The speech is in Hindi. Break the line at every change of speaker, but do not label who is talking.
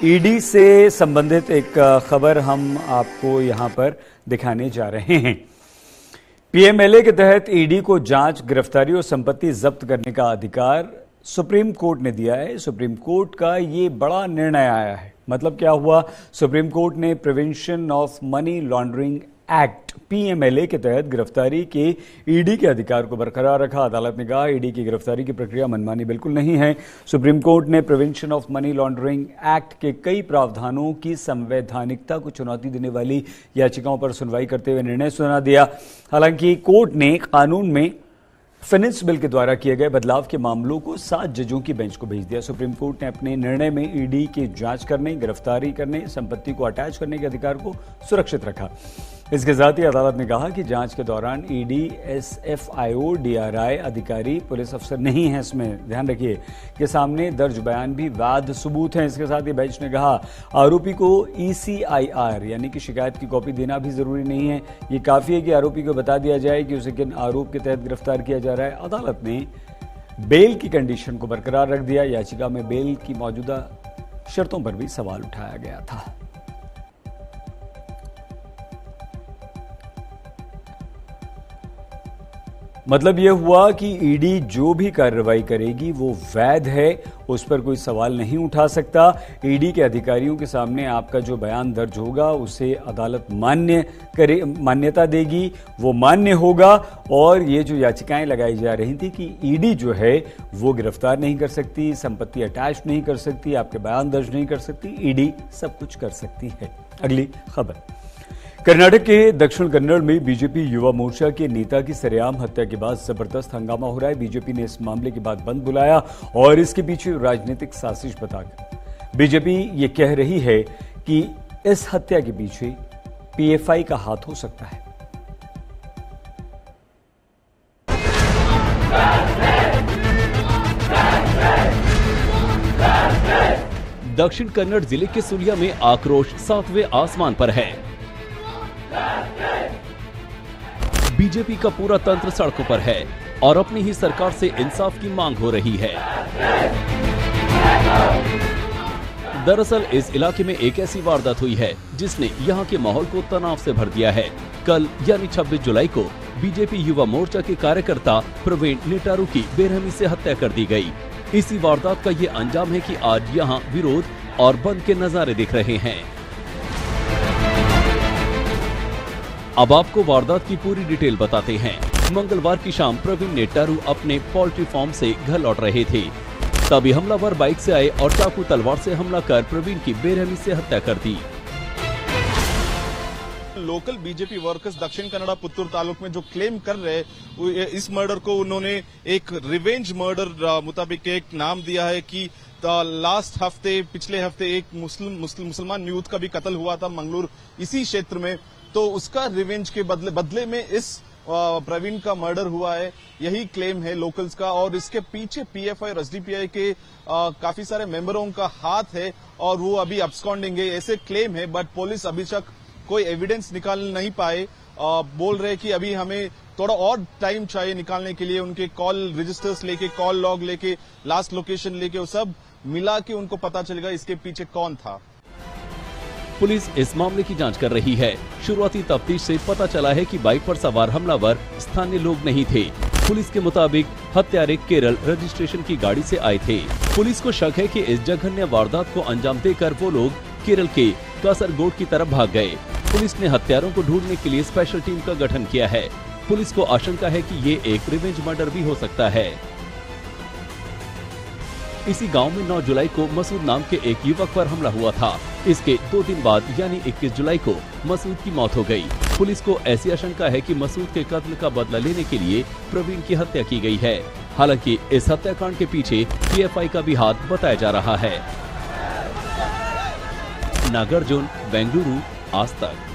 ईडी से संबंधित एक खबर हम आपको यहां पर दिखाने जा रहे हैं। पीएमएलए के तहत ईडी को जांच, गिरफ्तारी और संपत्ति जब्त करने का अधिकार सुप्रीम कोर्ट ने दिया है। सुप्रीम कोर्ट का ये बड़ा निर्णय आया है। मतलब क्या हुआ? सुप्रीम कोर्ट ने prevention of money laundering act PMLA के तहत गिरफ्तारी के ईडी के अधिकार को बरकरार रखा। अदालत ने कहा ईडी की गिरफ्तारी की प्रक्रिया मनमानी बिल्कुल नहीं है। सुप्रीम कोर्ट ने prevention of money laundering act के कई प्रावधानों की संवैधानिकता को चुनौती देने वाली याचिकाओं पर सुनवाई करते हुए निर्णय सुना दिया। हालांकि कोर्ट ने कानून में फिनेंस बिल के द्वारा किए गए बदलाव के मामलों को 7 जजों की बेंच को भेज दिया। सुप्रीम कोर्ट ने अपने निर्णय में ईडी के जांच करने, गिरफ्तारी करने, संपत्ति को अटैच करने के अधिकार को सुरक्षित रखा। इसके साथ ही अदालत ने कहा कि जांच के दौरान ईडी, एसएफआईओ, डीआरआई अधिकारी, पुलिस अफसर नहीं है। इसमें ध्यान रखिए कि सामने दर्ज बयान भी वैध सबूत हैं। इसके साथ ही बेंच ने कहा आरोपी को ईसीआईआर यानी कि शिकायत की कॉपी देना भी जरूरी नहीं है। ये काफी है कि आरोपी को बता दिया जाए कि उसे किन आरोप के तहत गिरफ्तार किया जा रहा है। अदालत ने बेल की कंडीशन को बरकरार रख दिया। याचिका में बेल की मौजूदा शर्तों पर भी सवाल उठाया गया था। मतलब यह हुआ कि ईडी जो भी कार्रवाई करेगी वो वैध है, उस पर कोई सवाल नहीं उठा सकता। ईडी के अधिकारियों के सामने आपका जो बयान दर्ज होगा उसे अदालत मान्यता देगी, वो मान्य होगा। और ये जो याचिकाएं लगाई जा रही थी कि ईडी जो है वो गिरफ्तार नहीं कर सकती, संपत्ति अटैच नहीं कर सकती, आपके बयान दर्ज नहीं कर सकती, ईडी सब कुछ कर सकती है। अगली खबर, कर्नाटक के दक्षिण कन्नड़ में बीजेपी युवा मोर्चा के नेता की सरेआम हत्या के बाद जबरदस्त हंगामा हो रहा है। बीजेपी ने इस मामले के बाद बंद बुलाया और इसके पीछे राजनीतिक साजिश बताकर बीजेपी ये कह रही है कि इस हत्या के पीछे पीएफआई का हाथ हो सकता है।
दक्षिण कन्नड़ जिले के सुलिया में आक्रोश 7वें आसमान पर है। बीजेपी का पूरा तंत्र सड़कों पर है और अपनी ही सरकार से इंसाफ की मांग हो रही है। दरअसल इस इलाके में एक ऐसी वारदात हुई है जिसने यहां के माहौल को तनाव से भर दिया है। कल यानी 26 जुलाई को बीजेपी युवा मोर्चा के कार्यकर्ता प्रवीण नेटारू की बेरहमी से हत्या कर दी गई। इसी वारदात का ये अंजाम है कि आज यहां विरोध और बंद के नजारे दिख रहे हैं। अब आपको वारदात की पूरी डिटेल बताते हैं। मंगलवार की शाम प्रवीण नेटारू अपने पोल्ट्री फार्म से घर लौट रहे थे, तभी हमलावर बाइक से आए और चाकू तलवार से हमला कर प्रवीण की बेरहमी से हत्या कर दी।
लोकल बीजेपी वर्कर्स दक्षिण कन्नड़ पुत्तूर तालुक में जो क्लेम कर रहे हैं, इस मर्डर को उन्होंने एक रिवेंज मर्डर मुताबिक एक नाम दिया है कि पिछले हफ्ते एक मुसलमान यूथ का भी कत्ल हुआ था मंगलूर इसी क्षेत्र में, तो उसका रिवेंज के बदले में इस प्रवीण का मर्डर हुआ है, यही क्लेम है लोकल्स का। और इसके पीछे पीएफआई और एसडीपीआई के काफी सारे मेंबरों का हाथ है और वो अभी अब्सकॉन्डिंग है, ऐसे क्लेम है। बट पुलिस अभी तक कोई एविडेंस निकाल नहीं पाए। बोल रहे कि अभी हमें थोड़ा और टाइम चाहिए निकालने के लिए। उनके कॉल रजिस्टर्स लेके, कॉल लॉग लेके, लास्ट लोकेशन लेके, वो सब मिला के उनको पता चलेगा इसके पीछे कौन था।
पुलिस इस मामले की जांच कर रही है। शुरुआती तफ्तीश से पता चला है कि बाइक पर सवार हमलावर स्थानीय लोग नहीं थे। पुलिस के मुताबिक हत्यारे केरल रजिस्ट्रेशन की गाड़ी से आए थे। पुलिस को शक है कि इस जघन्य वारदात को अंजाम देकर वो लोग केरल के कासरगोड की तरफ भाग गए। पुलिस ने हत्यारों को ढूंढने के लिए स्पेशल टीम का गठन किया है। पुलिस को आशंका है कि ये एक रिवेंज मर्डर भी हो सकता है। इसी गांव में 9 जुलाई को मसूद नाम के एक युवक पर हमला हुआ था। इसके 2 दिन बाद यानी 21 जुलाई को मसूद की मौत हो गई। पुलिस को ऐसी आशंका है कि मसूद के कत्ल का बदला लेने के लिए प्रवीण की हत्या की गई है। हालांकि इस हत्याकांड के पीछे पीएफआई का भी हाथ बताया जा रहा है। नागार्जुन, बेंगलुरु, आज तक।